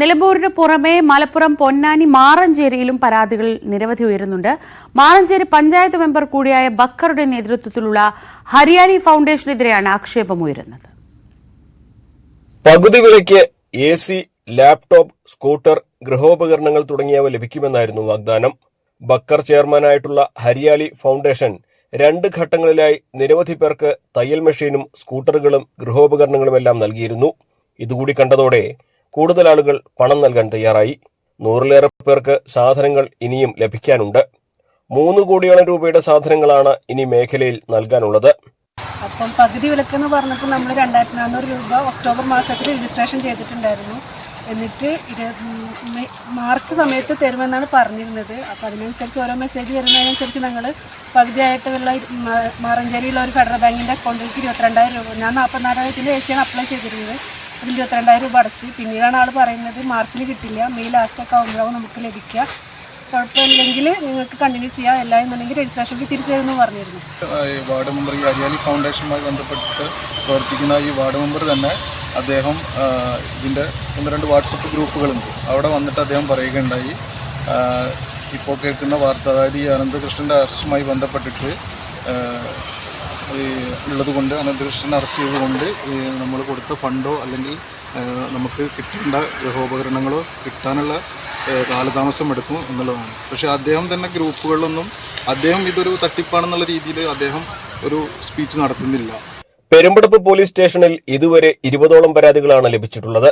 നിലമ്പൂരിന് പുറമെ മലപ്പുറം പൊന്നാനി മാറഞ്ചേരിയിലും പരാതികൾ നിരവധി ഉയരുന്നുണ്ട്. മാറഞ്ചേരി പഞ്ചായത്ത് മെമ്പർ കൂടിയായ ബക്കറുടെ നേതൃത്വത്തിലുള്ള ഹരിയാലി ഫൗണ്ടേഷനെതിരെയാണ് ആക്ഷേപമുയരുന്നത്. പകുതി വിലയ്ക്ക് AC, ലാപ്ടോപ്പ്, സ്കൂട്ടർ, ഗൃഹോപകരണങ്ങൾ തുടങ്ങിയവ ലഭിക്കുമെന്നായിരുന്നു വാഗ്ദാനം. ബക്കർ ചെയർമാനായിട്ടുള്ള ഹരിയാലി ഫൗണ്ടേഷൻ 2 ഘട്ടങ്ങളിലായി നിരവധി പേർക്ക് തയ്യൽ മെഷീനും സ്കൂട്ടറുകളും ഗൃഹോപകരണങ്ങളുമെല്ലാം നൽകിയിരുന്നു. ഇതുകൂടി കണ്ടതോടെ കൂടുതൽ ആളുകൾ പണം നൽകാൻ തയ്യാറായി. 100-ലേറെ പേർക്ക് സാധനങ്ങൾ ഇനിയും ലഭിക്കാനുണ്ട്. 3 കോടിയോളം രൂപയുടെ സാധനങ്ങളാണ് ഇനി മേഖലയിൽ നൽകാനുള്ളത്. അപ്പം പകുതി വിലക്കെന്ന് പറഞ്ഞപ്പോൾ നമ്മൾ 2400 രൂപ ഒക്ടോബർ മാസത്തിൽ രജിസ്ട്രേഷൻ ചെയ്തിട്ടുണ്ടായിരുന്നു. എന്നിട്ട് മാർച്ച് സമയത്ത് തരുമെന്നാണ് പറഞ്ഞിരുന്നത്. അപ്പോൾ അതിനനുസരിച്ച് ഓരോ മെസ്സേജ് വരുന്നതിനനുസരിച്ച് ഞങ്ങൾ പകുതിയായിട്ടുള്ള മാറഞ്ചേരിയുള്ള ഒരു ഫെഡറൽ ബാങ്കിൻ്റെ അക്കൗണ്ടിലേക്ക് 22,000 രൂപ, ഞാൻ 44,000 AC ആണ് അപ്ലൈ ചെയ്തിരുന്നത്. അതിൽ 22,000 രൂപ അടച്ച്. പിന്നീടാണ് ആൾ പറയുന്നത് മാർച്ചിൽ കിട്ടില്ല, മെയ് ലാസ്റ്റൊക്കെ ആകുമ്പോഴാവും നമുക്ക് ലഭിക്കുക, കുഴപ്പമില്ലെങ്കിൽ നിങ്ങൾക്ക് കണ്ടിന്യൂ ചെയ്യാം, എല്ലാം എന്നുണ്ടെങ്കിൽ രജിസ്ട്രേഷൻ ഫീ തിരിച്ചു തരുമെന്ന് പറഞ്ഞിരുന്നു. വാർഡ് മെമ്പർ ഈ ഹരിയാലി ഫൗണ്ടേഷനുമായി ബന്ധപ്പെട്ട് പ്രവർത്തിക്കുന്ന ഈ വാർഡ് മെമ്പർ തന്നെ അദ്ദേഹം ഇതിൻ്റെ 1-2 വാട്സപ്പ് ഗ്രൂപ്പുകളുണ്ട്, അവിടെ വന്നിട്ട് അദ്ദേഹം പറയുകയുണ്ടായി, ഇപ്പോൾ കേൾക്കുന്ന വാർത്ത, അതായത് ഈ അനന്തകൃഷ്ണൻ്റെ അറസ്റ്റുമായി ബന്ധപ്പെട്ടിട്ട് ഉള്ളതുകൊണ്ട്, അനന്തകൃഷ്ണൻ അറസ്റ്റ് ചെയ്തുകൊണ്ട് നമ്മൾ കൊടുത്ത ഫണ്ടോ അല്ലെങ്കിൽ നമുക്ക് കിട്ടേണ്ട ഗൃഹോപകരണങ്ങളോ കിട്ടാനുള്ള കാലതാമസം എടുക്കും എന്നുള്ളതാണ്. പക്ഷേ അദ്ദേഹം തന്നെ ഗ്രൂപ്പുകളിലൊന്നും അദ്ദേഹം ഇതൊരു തട്ടിപ്പാണെന്നുള്ള രീതിയിൽ അദ്ദേഹം ഒരു സ്പീച്ച് നടത്തുന്നില്ല. പെരുമ്പടപ്പ് പോലീസ് സ്റ്റേഷനിൽ ഇതുവരെ 20ഓളം പരാതികളാണ് ലഭിച്ചിട്ടുള്ളത്.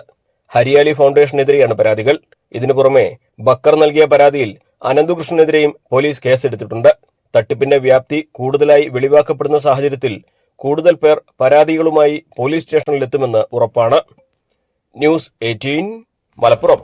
ഹരിയാലി ഫൗണ്ടേഷനെതിരെയാണ് പരാതികൾ. ഇതിനു പുറമെ ബക്കർ നൽകിയ പരാതിയിൽ അനന്തകൃഷ്ണനെതിരെയും പോലീസ് കേസെടുത്തിട്ടുണ്ട്. തട്ടിപ്പിന്റെ വ്യാപ്തി കൂടുതലായി വെളിവാക്കപ്പെടുന്ന സാഹചര്യത്തിൽ കൂടുതൽ പേർ പരാതികളുമായി പോലീസ് സ്റ്റേഷനിലെത്തുമെന്ന് ഉറപ്പാണ്. ന്യൂസ് 18 മലപ്പുറം.